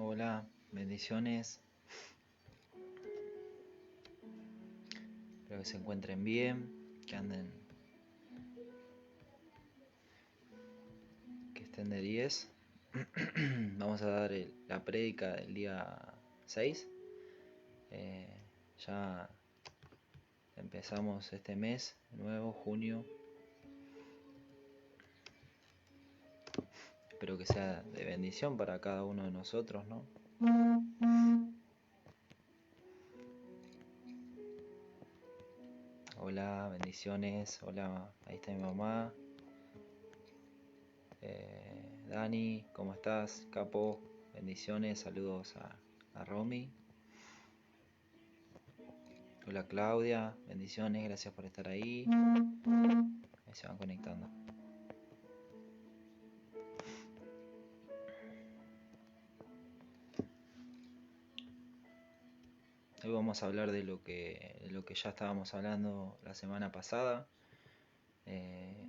Hola, bendiciones. Espero que se encuentren bien, que anden, que estén de 10. Vamos a dar la prédica del día 6. Eh, ya empezamos este mes nuevo, junio. Espero que sea de bendición para cada uno de nosotros, ¿no? Hola, bendiciones. Hola, ahí está mi mamá. Dani, ¿cómo estás? Capo, bendiciones. Saludos a Romy. Hola Claudia, bendiciones, gracias por estar ahí. Ahí se van conectando. Hoy vamos a hablar de lo que ya estábamos hablando la semana pasada, eh,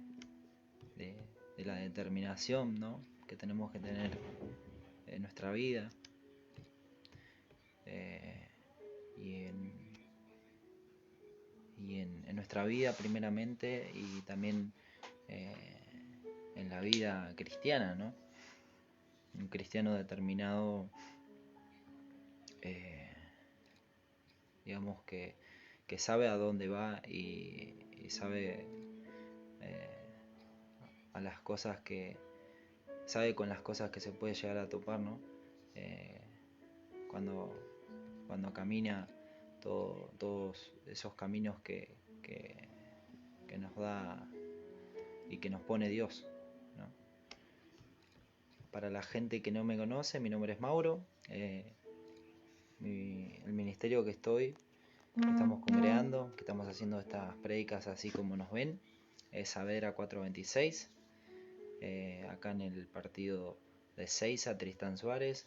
de, de la determinación, ¿no?, que tenemos que tener en nuestra vida, eh, y, en nuestra vida primeramente, y también eh, en la vida cristiana, ¿no? Un cristiano determinado, eh, digamos que sabe a dónde va y sabe, eh, a las cosas que sabe con las cosas que se puede llegar a topar, ¿no? Eh, cuando, cuando camina todos esos caminos que nos da y que nos pone Dios, ¿no? Para la gente que no me conoce, mi nombre es Mauro. El ministerio que estamos congregando, que estamos haciendo estas prédicas así como nos ven, es Saavedra 426, acá en el partido de Seiza, Tristán Suárez.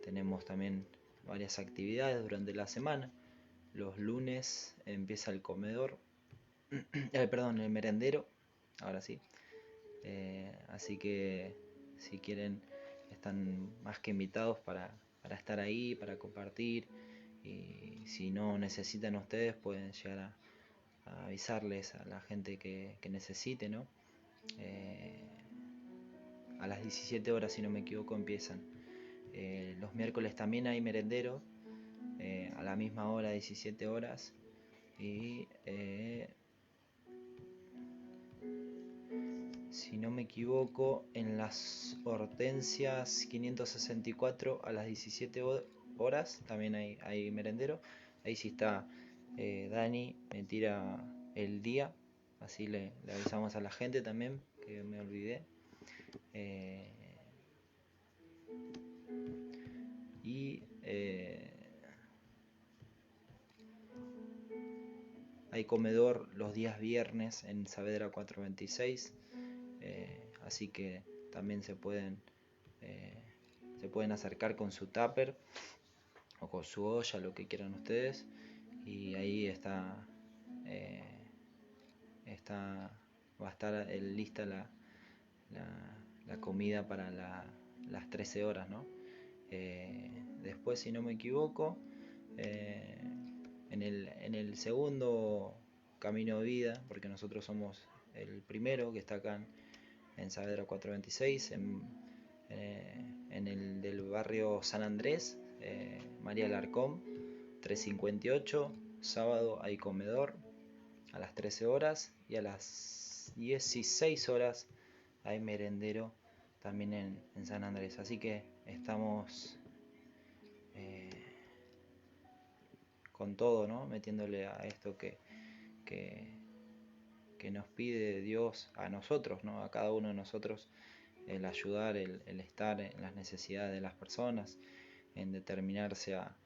Tenemos también varias actividades durante la semana. Los lunes empieza el comedor, perdón, el merendero, ahora sí. Así que si quieren, están más que invitados para estar ahí, para compartir. Y si no necesitan ustedes, pueden llegar a avisarles a la gente que necesite, ¿no? Eh, a las 17 horas, si no me equivoco, empiezan. Los miércoles también hay merendero, a la misma hora, 17 horas. Y si no me equivoco, en las Hortensias 564 a las 17 horas también hay merendero. Ahí sí está. Dani me tira el día, así le avisamos a la gente también, que me olvidé. Hay comedor los días viernes en Saavedra 426, así que también se pueden acercar con su tupper o con su olla, lo que quieran ustedes, y ahí eh, va a estar lista la comida para las 13 horas, ¿no? Después, si no me equivoco, en el segundo camino de vida, porque nosotros somos el primero que está acá en Saavedra 426, en el del barrio San Andrés, María Larcón 358, sábado hay comedor a las 13 horas, y a las 16 horas hay merendero también en San Andrés. Así que estamos con todo, ¿no?, metiéndole a esto que, que nos pide Dios a nosotros, ¿no?, a cada uno de nosotros, el ayudar, el estar en las necesidades de las personas, en determinarse a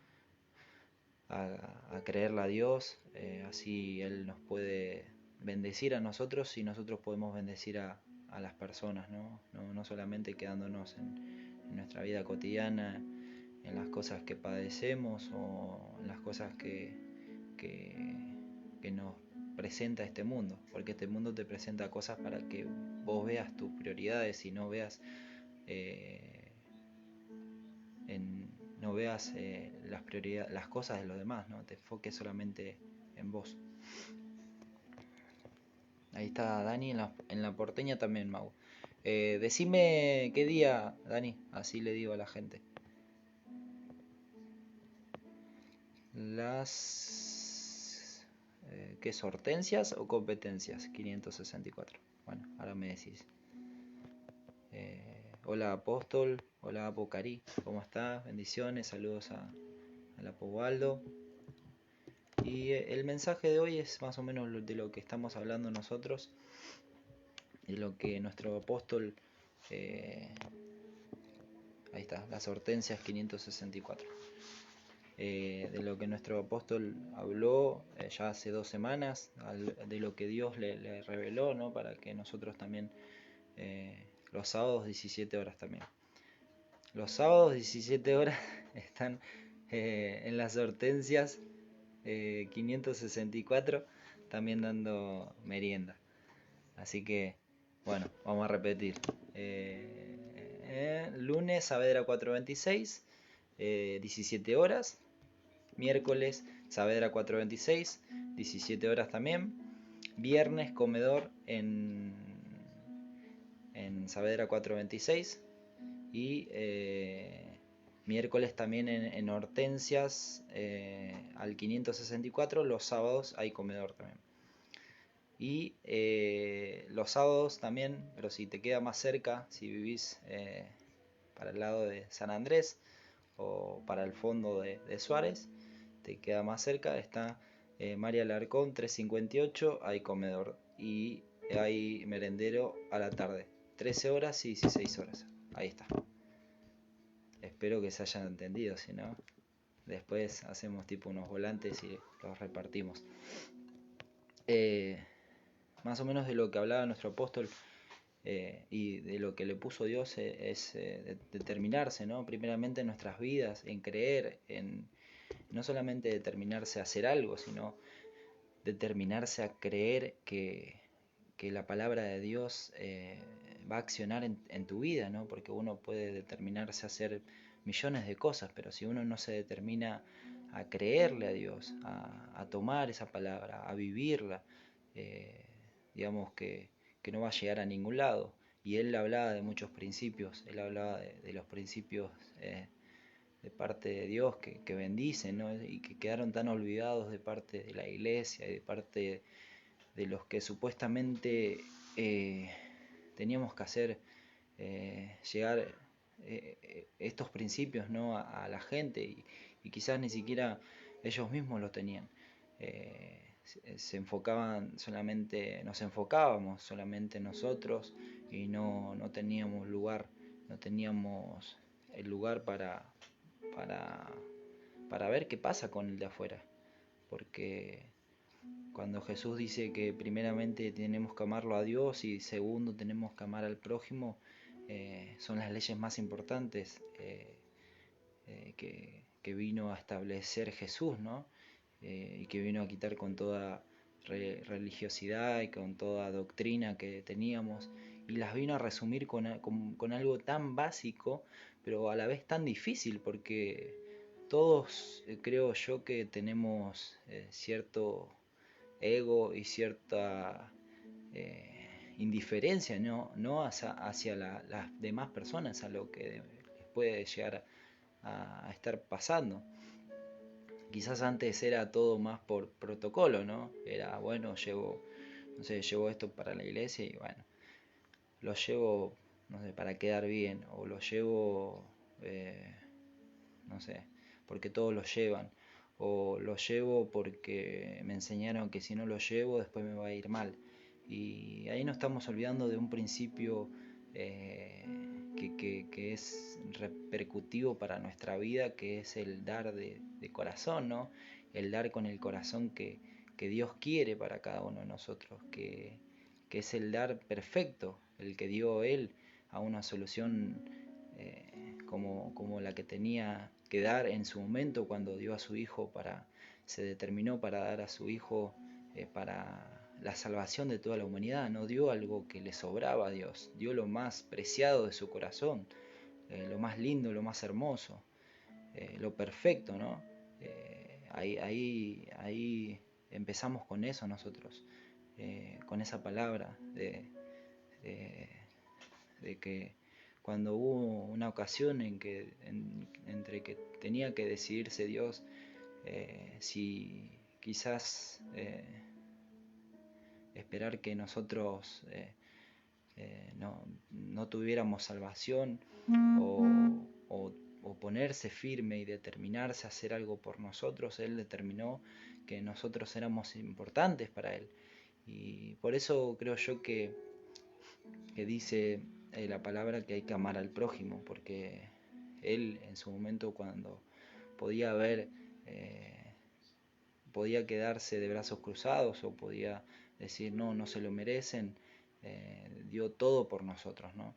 creerle a Dios. Así Él nos puede bendecir a nosotros y nosotros podemos bendecir a las personas, ¿no? No solamente quedándonos en nuestra vida cotidiana, en las cosas que padecemos o en las cosas que nos presenta este mundo, porque este mundo te presenta cosas para que vos veas tus prioridades y no veas no veas las prioridades, las cosas de los demás, ¿no? Te enfoques solamente en vos. Ahí está Dani en la porteña también, Mau. Decime qué día, Dani, así le digo a la gente. ¿Qué es? ¿Hortensias o competencias? 564. Bueno, ahora me decís. Hola Apóstol, hola Apocari, ¿cómo estás? Bendiciones, saludos al Apobaldo. Y el mensaje de hoy es más o menos de lo que estamos hablando nosotros, de lo que nuestro apóstol, ahí está, las Hortensias 564. De lo que nuestro apóstol habló ya hace 2 semanas, de lo que Dios le reveló, ¿no? Para que nosotros también, los sábados 17 horas también. Los sábados 17 horas están en las Hortensias 564 también dando merienda. Así que, bueno, vamos a repetir. Lunes Saavedra 426, 17 horas. Miércoles Saavedra 426, 17 horas también. Viernes comedor en Saavedra 426. Y miércoles también en Hortensias al 564. Los sábados hay comedor también. Y los sábados también, pero si te queda más cerca, si vivís para el lado de San Andrés o para el fondo de Suárez, te queda más cerca, está María Larcón 358, hay comedor y hay merendero a la tarde, 13 horas y 16 horas. Ahí está. Espero que se hayan entendido, si no, después hacemos tipo unos volantes y los repartimos. Más o menos de lo que hablaba nuestro apóstol y de lo que le puso Dios es determinarse, ¿no? Primeramente en nuestras vidas, en creer, en no solamente determinarse a hacer algo, sino determinarse a creer que la palabra de Dios va a accionar en tu vida, ¿no? Porque uno puede determinarse a hacer millones de cosas, pero si uno no se determina a creerle a Dios, a tomar esa palabra, a vivirla, digamos que no va a llegar a ningún lado. Y él hablaba de muchos principios, él hablaba de los principios de parte de Dios que bendicen, ¿no? Y que quedaron tan olvidados de parte de la iglesia y de parte de los que supuestamente teníamos que hacer llegar estos principios, ¿no? a la gente y quizás ni siquiera ellos mismos lo tenían. Se enfocaban solamente, nos enfocábamos solamente nosotros y no teníamos lugar, no teníamos el lugar para ver qué pasa con el de afuera. Porque cuando Jesús dice que primeramente tenemos que amarlo a Dios y segundo tenemos que amar al prójimo, son las leyes más importantes que vino a establecer Jesús, ¿no? Y que vino a quitar con toda religiosidad y con toda doctrina que teníamos y las vino a resumir con algo tan básico pero a la vez tan difícil porque todos creo yo que tenemos cierto ego y cierta indiferencia, no hacia las demás personas, a lo que les puede llegar a estar pasando. Quizás antes era todo más por protocolo, ¿no? Era, bueno, llevo esto para la iglesia y bueno, lo llevo, no sé, para quedar bien, o lo llevo, no sé, porque todos lo llevan, o lo llevo porque me enseñaron que si no lo llevo después me va a ir mal. Y ahí nos estamos olvidando de un principio que es repercutivo para nuestra vida, que es el dar de corazón, ¿no? El dar con el corazón que Dios quiere para cada uno de nosotros, que es el dar perfecto, el que dio Él a una solución como la que tenía que dar en su momento cuando dio a su hijo se determinó para dar a su hijo para la salvación de toda la humanidad, no dio algo que le sobraba a Dios, dio lo más preciado de su corazón, lo más lindo, lo más hermoso, lo perfecto, ¿no? Ahí empezamos con eso nosotros, con esa palabra de, de que cuando hubo una ocasión entre que tenía que decidirse Dios si quizás esperar que nosotros no tuviéramos salvación o ponerse firme y determinarse a hacer algo por nosotros. Él determinó que nosotros éramos importantes para Él. Y por eso creo yo que dice la palabra que hay que amar al prójimo, porque Él en su momento cuando podía ver, podía quedarse de brazos cruzados o podía decir no, no se lo merecen, dio todo por nosotros, ¿no?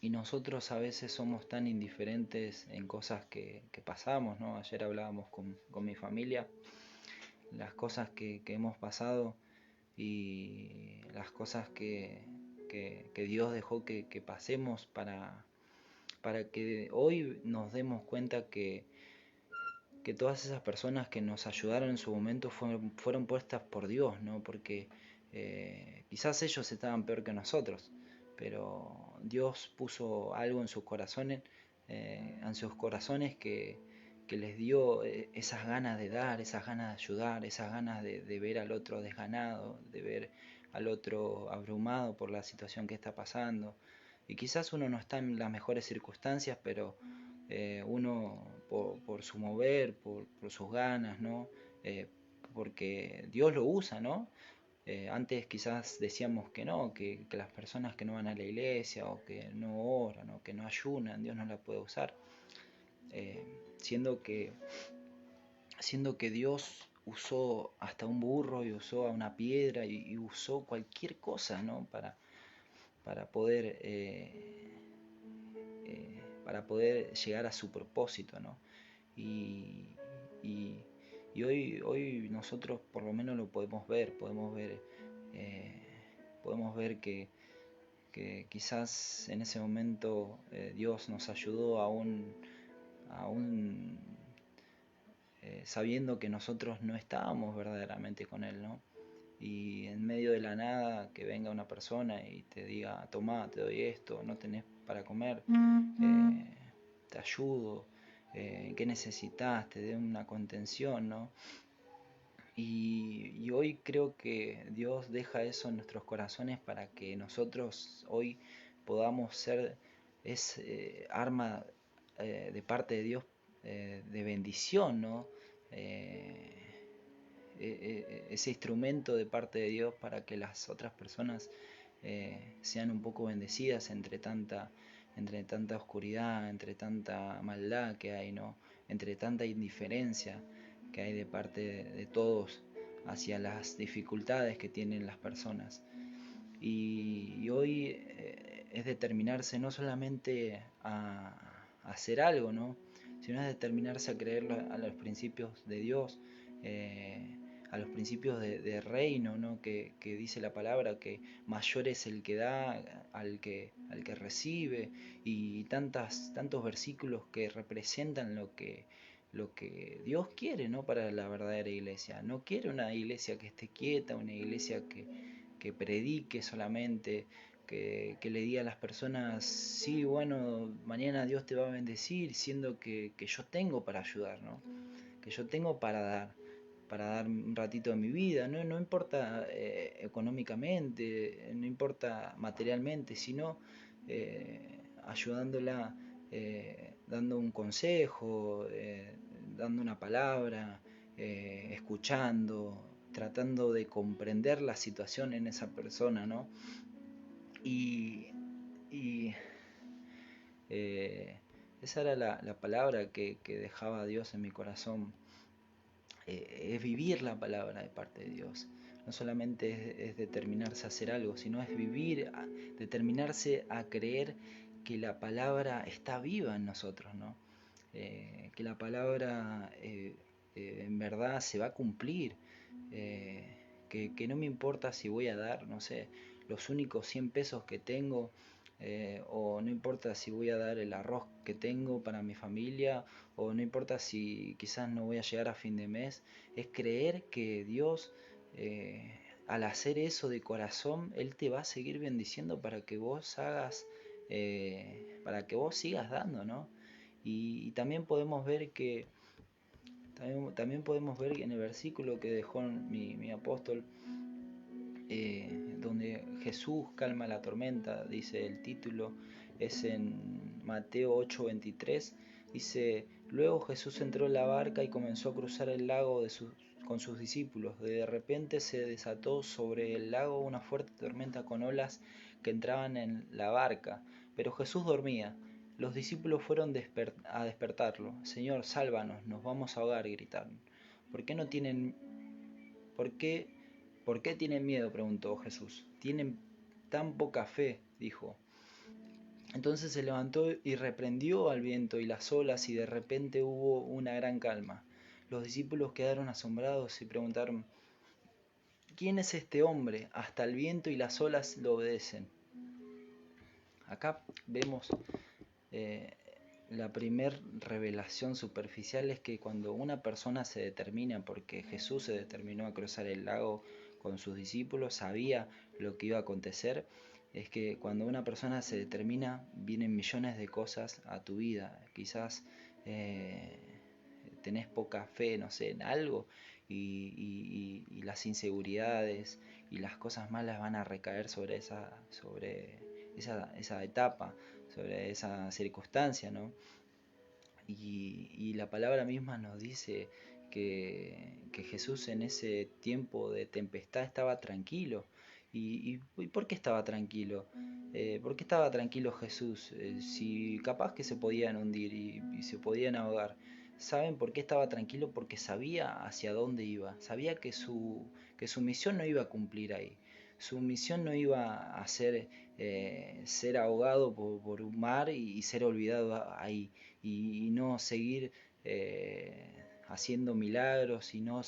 Y nosotros a veces somos tan indiferentes en cosas que pasamos, ¿no? Ayer hablábamos con mi familia, las cosas que hemos pasado y las cosas que Dios dejó que pasemos para que hoy nos demos cuenta que todas esas personas que nos ayudaron en su momento fueron puestas por Dios, ¿no? Porque quizás ellos estaban peor que nosotros, pero Dios puso algo en sus corazones que les dio esas ganas de dar, esas ganas de ayudar, esas ganas de ver al otro desganado, de ver al otro abrumado por la situación que está pasando. Y quizás uno no está en las mejores circunstancias, pero uno por su mover, por sus ganas, ¿no? Eh, Porque Dios lo usa, ¿no? Antes quizás decíamos que no, que las personas que no van a la iglesia o que no oran o que no ayunan, Dios no la puede usar. Eh, siendo que, siendo que Dios usó hasta un burro y usó a una piedra y usó cualquier cosa, ¿no? Para poder para poder llegar a su propósito, ¿no? Y, y, y hoy nosotros por lo menos lo eh, podemos ver que quizás en ese momento Dios nos ayudó aún sabiendo que nosotros no estábamos verdaderamente con Él, ¿no? Y en medio de la nada que venga una persona y te diga, tomá, te doy esto, no tenés para comer, te ayudo, ¿qué necesitas? Te dé una contención, ¿no? Y hoy creo que Dios deja eso en nuestros corazones para que nosotros hoy podamos ser ese arma de parte de Dios de bendición, ¿no? Eh, Ese instrumento de parte de Dios para que las otras personas sean un poco bendecidas entre tanta oscuridad, entre tanta maldad que hay, ¿no? Entre tanta indiferencia que hay de parte de todos hacia las dificultades que tienen las personas. Y hoy es determinarse no solamente a hacer algo, ¿no? Sino es determinarse a creer a los principios de Dios, a los principios de reino, ¿no? Que dice la palabra que mayor es el que da al que recibe, y tantos versículos que representan lo que Dios quiere, ¿no? Para la verdadera iglesia. No quiere una iglesia que esté quieta, una iglesia que predique solamente, que le diga a las personas, sí, bueno, mañana Dios te va a bendecir, siendo que yo tengo para ayudar, ¿no? Que yo tengo para dar un ratito de mi vida, no, no importa económicamente, no importa materialmente, sino ayudándola, dando un consejo, dando una palabra, escuchando, tratando de comprender la situación en esa persona, ¿no? Y, y eh, esa era la palabra que dejaba Dios en mi corazón, es vivir la palabra de parte de Dios. No solamente es determinarse a hacer algo, sino es vivir, determinarse a creer que la palabra está viva en nosotros, ¿no? Que la palabra en verdad se va a cumplir, que no me importa si voy a dar, no sé, los únicos 100 pesos que tengo, o no importa si voy a dar el arroz que tengo para mi familia, o no importa si quizás no voy a llegar a fin de mes. Es creer que Dios, al hacer eso de corazón, Él te va a seguir bendiciendo para que vos hagas, para que vos sigas dando, ¿no? Y también podemos ver que también podemos ver en el versículo que dejó mi apóstol, donde Jesús calma la tormenta, dice el título, es en Mateo 8:23, dice, luego Jesús entró en la barca y comenzó a cruzar el lago con sus discípulos. De repente se desató sobre el lago una fuerte tormenta con olas que entraban en la barca, pero Jesús dormía. Los discípulos fueron a despertarlo. Señor, sálvanos, nos vamos a ahogar, gritaron. ¿Por qué no tienen, por qué ¿Por qué tienen miedo?, preguntó Jesús. Tienen tan poca fe, dijo. Entonces se levantó y reprendió al viento y las olas, y de repente hubo una gran calma. Los discípulos quedaron asombrados y preguntaron, ¿quién es este hombre? Hasta el viento y las olas lo obedecen. Acá vemos, eh, la primer revelación superficial es que cuando una persona se determina, porque Jesús se determinó a cruzar el lago con sus discípulos, sabía lo que iba a acontecer, es que cuando una persona se determina, vienen millones de cosas a tu vida. Quizás tenés poca fe, no sé, en algo, y las inseguridades y las cosas malas van a recaer sobre esa etapa, sobre esa circunstancia, ¿no? Y la palabra misma nos dice que Jesús en ese tiempo de tempestad estaba tranquilo. ¿Y por qué estaba tranquilo? ¿Por qué estaba tranquilo Jesús? Si capaz que se podían hundir y se podían ahogar. ¿Saben por qué estaba tranquilo? Porque sabía hacia dónde iba. Sabía que su misión no iba a cumplir ahí. Su misión no iba a ser ahogado por un mar y ser olvidado ahí, y no seguir haciendo milagros, y no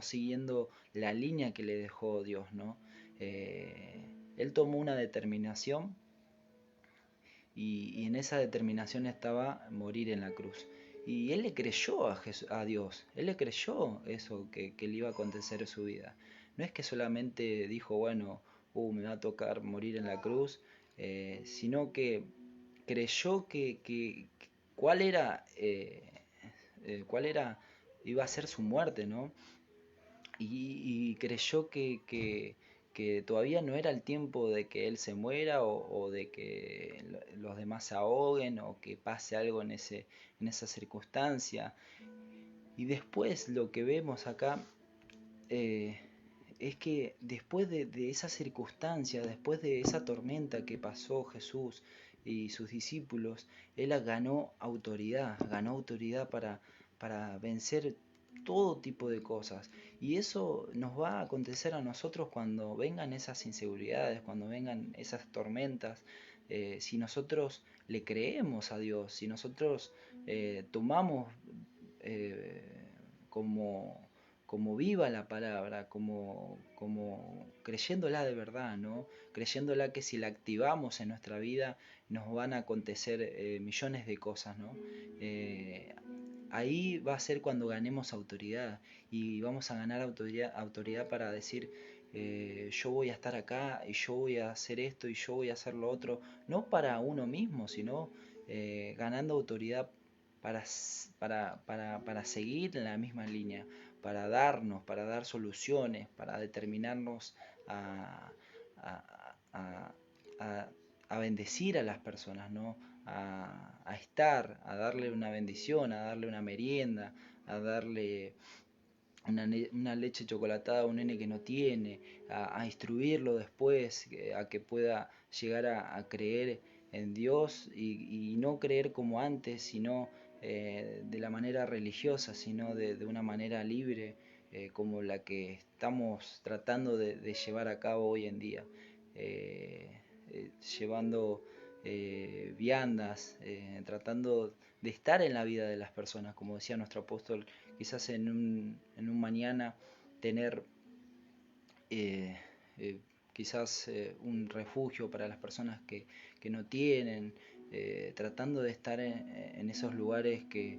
siguiendo la línea que le dejó Dios, ¿no? Él tomó una determinación, y en esa determinación estaba morir en la cruz. Y él le creyó a Dios, él le creyó eso que le iba a acontecer en su vida. No es que solamente dijo, bueno, me va a tocar morir en la cruz, sino que creyó que cuál era, iba a ser su muerte, ¿no? Y creyó que todavía no era el tiempo de que él se muera, o de que los demás se ahoguen, o que pase algo en esa circunstancia. Y después lo que vemos acá, eh, es que después de esa circunstancia, después de esa tormenta que pasó Jesús y sus discípulos, Él ganó autoridad para vencer todo tipo de cosas. Y eso nos va a acontecer a nosotros cuando vengan esas inseguridades, cuando vengan esas tormentas. Si nosotros le creemos a Dios, si nosotros tomamos, eh, como, como viva la palabra, como creyéndola de verdad, ¿no? Creyéndola que si la activamos en nuestra vida nos van a acontecer millones de cosas, ¿no? Ahí va a ser cuando ganemos autoridad, y vamos a ganar autoridad para decir, yo voy a estar acá, y yo voy a hacer esto, y yo voy a hacer lo otro, no para uno mismo, sino ganando autoridad para seguir en la misma línea, para dar soluciones, para determinarnos a, a, a- a- a bendecir a las personas, ¿no? A darle una bendición, a darle una merienda, a darle una leche chocolatada a un nene que no tiene, a instruirlo después, a que pueda llegar a creer en Dios, y no creer como antes, sino de la manera religiosa, sino de una manera libre, como la que estamos tratando de llevar a cabo hoy en día, eh, llevando viandas, tratando de estar en la vida de las personas, como decía nuestro apóstol, quizás en un mañana tener eh, quizás un refugio para las personas que no tienen, tratando de estar en esos lugares que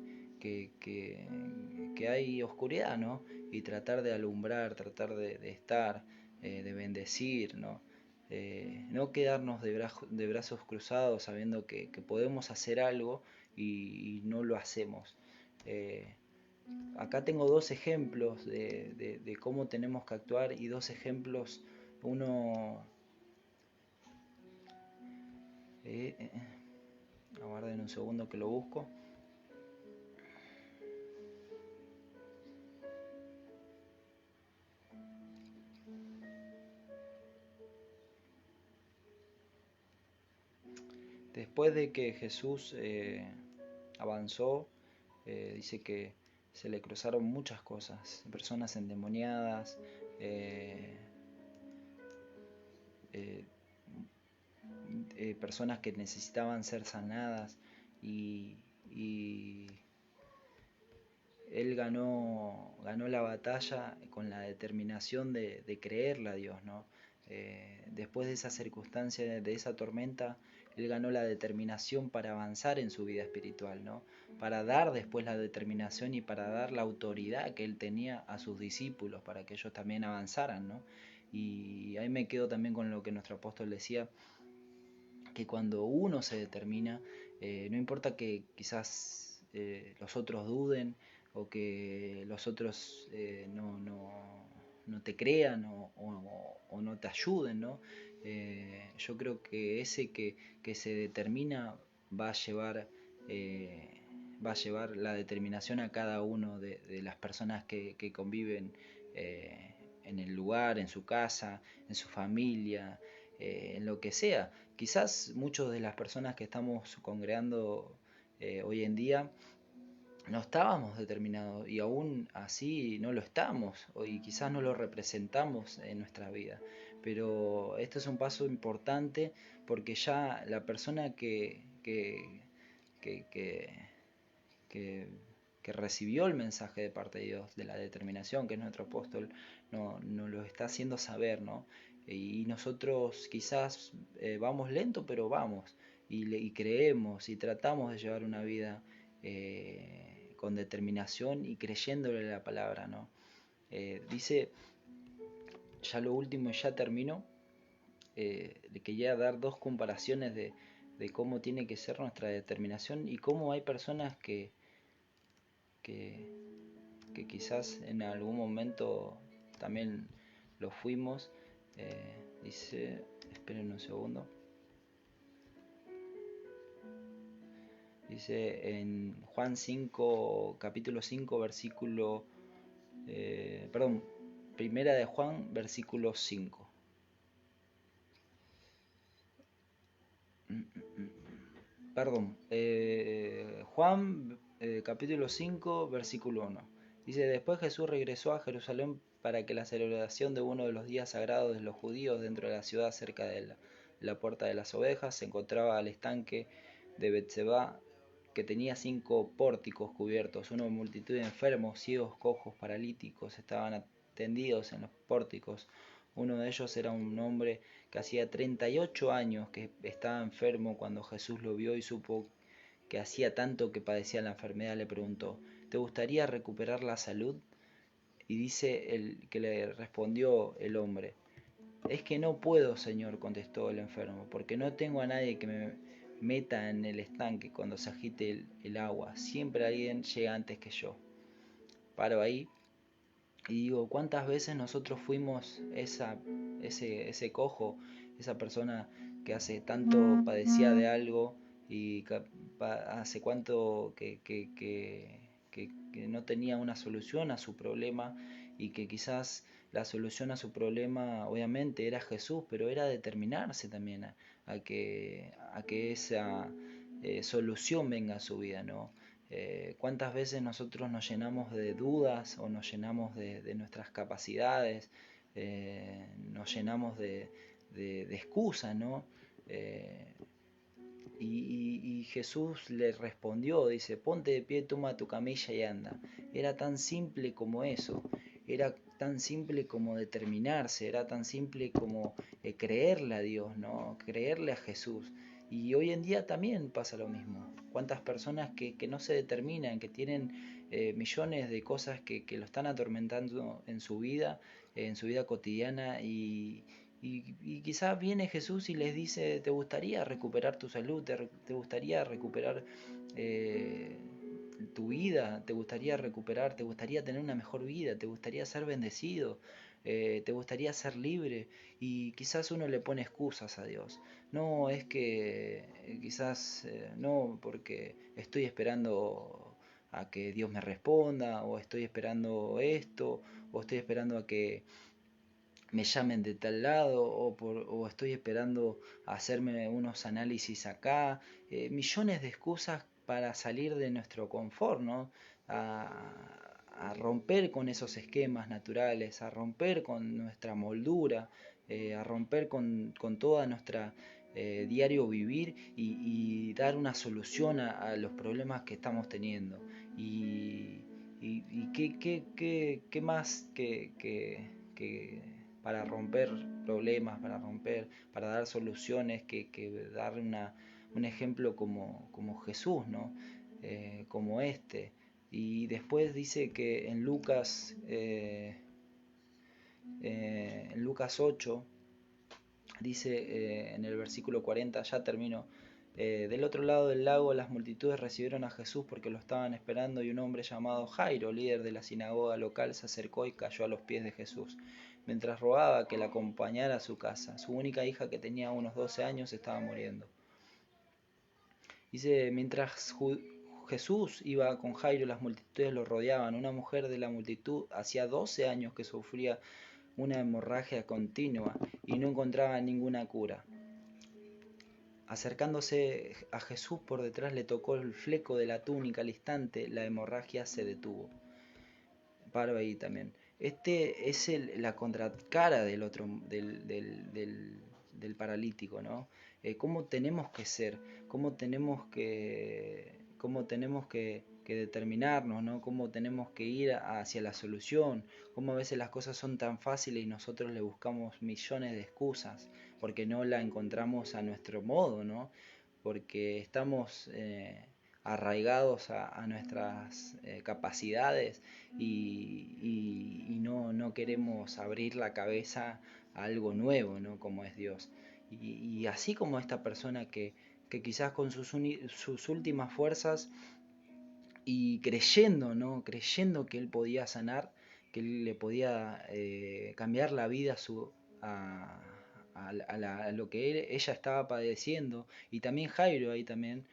hay oscuridad, ¿no? Y tratar de alumbrar, tratar de estar, de bendecir, ¿no? No quedarnos de brazos cruzados sabiendo que podemos hacer algo y no lo hacemos. Eh, Acá tengo dos ejemplos de cómo tenemos que actuar y dos ejemplos, uno... Eh, eh, aguarden un segundo que lo busco. Después de que Jesús avanzó, dice que se le cruzaron muchas cosas, personas endemoniadas, eh, eh, personas que necesitaban ser sanadas y, y él ganó la batalla con la determinación de creerle a Dios, ¿no? Después de esa circunstancia, de esa tormenta, él ganó la determinación para avanzar en su vida espiritual, ¿no? Para dar después la determinación y para dar la autoridad que él tenía a sus discípulos, para que ellos también avanzaran, ¿no? Y ahí me quedo también con lo que nuestro apóstol decía, que cuando uno se determina, no importa que quizás los otros duden o que los otros no te crean o no te ayuden, ¿no? Yo creo que ese que se determina va a llevar, eh, va a llevar la determinación a cada uno de las personas que conviven en el lugar, en su casa, en su familia, en lo que sea. Quizás muchos de las personas que estamos congregando hoy en día no estábamos determinados y aún así no lo estamos y quizás no lo representamos en nuestra vida. Pero esto es un paso importante porque ya la persona que, que, que, que recibió el mensaje de parte de Dios, de la determinación, que es nuestro apóstol, no lo está haciendo saber, ¿no? Y nosotros quizás vamos lento, pero vamos, y creemos y tratamos de llevar una vida con determinación y creyéndole la palabra, ¿no? Dice, ya lo último y ya termino, le quería dar dos comparaciones de cómo tiene que ser nuestra determinación y cómo hay personas que, que quizás en algún momento también lo fuimos. Dice, esperen un segundo. Dice en Juan 5, capítulo 5, versículo, perdón, primera de Juan, versículo 5. Perdón, Juan capítulo 5, versículo 1. Dice, después Jesús regresó a Jerusalén para que la celebración de uno de los días sagrados de los judíos dentro de la ciudad cerca de la puerta de las ovejas se encontraba al estanque de Betseba que tenía 5 pórticos cubiertos, una multitud de enfermos, ciegos, cojos, paralíticos estaban atendidos en los pórticos. Uno de ellos era un hombre que hacía 38 años que estaba enfermo. Cuando Jesús lo vio y supo que hacía tanto que padecía la enfermedad, le preguntó, ¿te gustaría recuperar la salud? Y dice el que le respondió el hombre, es que no puedo, Señor, contestó el enfermo, porque no tengo a nadie que me meta en el estanque cuando se agite el agua. Siempre alguien llega antes que yo. Paro ahí y digo, ¿cuántas veces nosotros fuimos ese cojo, esa persona que hace tanto padecía de algo y hace cuánto que no tenía una solución a su problema y que quizás la solución a su problema obviamente era Jesús, pero era determinarse también a que esa solución venga a su vida, ¿no? ¿Cuántas veces nosotros nos llenamos de dudas o nos llenamos de nuestras capacidades, nos llenamos de excusas, ¿no? Eh, y Jesús le respondió, dice, ponte de pie, toma tu camilla y anda. Era tan simple como eso. Era tan simple como determinarse, era tan simple como creerle a Dios, ¿no? Creerle a Jesús. Y hoy en día también pasa lo mismo. ¿Cuántas personas que no se determinan, que tienen millones de cosas que lo están atormentando en su vida cotidiana y quizás viene Jesús y les dice, ¿te gustaría recuperar tu salud? ¿Te gustaría recuperar eh, tu vida? ¿Te gustaría recuperar? ¿Te gustaría tener una mejor vida? ¿Te gustaría ser bendecido? ¿Te gustaría ser libre? Y quizás uno le pone excusas a Dios. No, es que quizás no, porque estoy esperando a que Dios me responda, o estoy esperando esto, o estoy esperando a que me llamen de tal lado, o estoy esperando hacerme unos análisis acá, millones de excusas para salir de nuestro confort, ¿no? A romper con esos esquemas naturales, a romper con nuestra moldura, a romper con toda nuestra diario vivir y dar una solución a los problemas que estamos teniendo. Y qué más que para romper problemas, para dar soluciones, que dar un ejemplo como Jesús, ¿no? Como este. Y después dice que en Lucas 8, dice en el versículo 40, ya termino, del otro lado del lago las multitudes recibieron a Jesús porque lo estaban esperando y un hombre llamado Jairo, líder de la sinagoga local, se acercó y cayó a los pies de Jesús, mientras rogaba que la acompañara a su casa. Su única hija, que tenía unos 12 años, estaba muriendo. Dice, mientras Jesús iba con Jairo, las multitudes lo rodeaban. Una mujer de la multitud hacía 12 años que sufría una hemorragia continua y no encontraba ninguna cura. Acercándose a Jesús por detrás, le tocó el fleco de la túnica. Al instante la hemorragia se detuvo. Paro ahí también. Este es la contracara del otro, del paralítico, ¿no? Cómo tenemos que ser, cómo tenemos que determinarnos, ¿no? Cómo tenemos que ir hacia la solución, cómo a veces las cosas son tan fáciles y nosotros le buscamos millones de excusas porque no la encontramos a nuestro modo, ¿no? Porque estamos arraigados a nuestras capacidades y no queremos abrir la cabeza a algo nuevo, ¿no? Como es Dios. Y así como esta persona que quizás con sus últimas fuerzas y creyendo, ¿no? Creyendo que él podía sanar, que él le podía cambiar la vida a, a lo que ella estaba padeciendo, y también Jairo ahí también,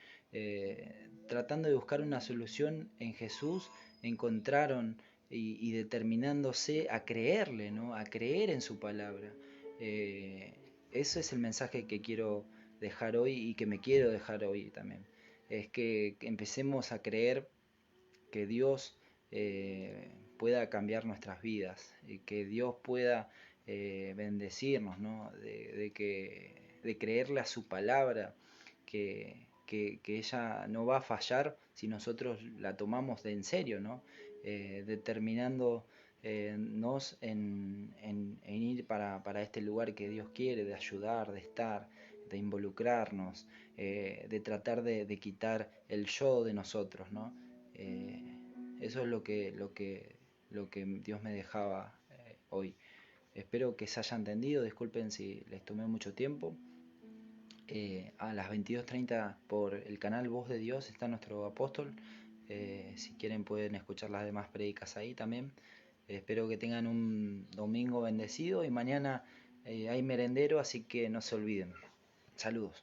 tratando de buscar una solución en Jesús, encontraron y determinándose a creerle, ¿no? A creer en su palabra. Eh, Ese es el mensaje que quiero dejar hoy y que me quiero dejar hoy también. Es que empecemos a creer que Dios pueda cambiar nuestras vidas y que Dios pueda bendecirnos, ¿no? De creerle a su palabra, que ella no va a fallar si nosotros la tomamos de en serio, ¿no? Determinando nos en ir para este lugar que Dios quiere, de ayudar, de estar, de involucrarnos, de tratar de quitar el yo de nosotros, ¿no? Eh, Eso es lo que Dios me dejaba hoy. Espero que se haya entendido, disculpen si les tomé mucho tiempo. A las 22:30 por el canal Voz de Dios está nuestro apóstol. Si quieren pueden escuchar las demás prédicas ahí también. Espero que tengan un domingo bendecido y mañana hay merendero, así que no se olviden. Saludos.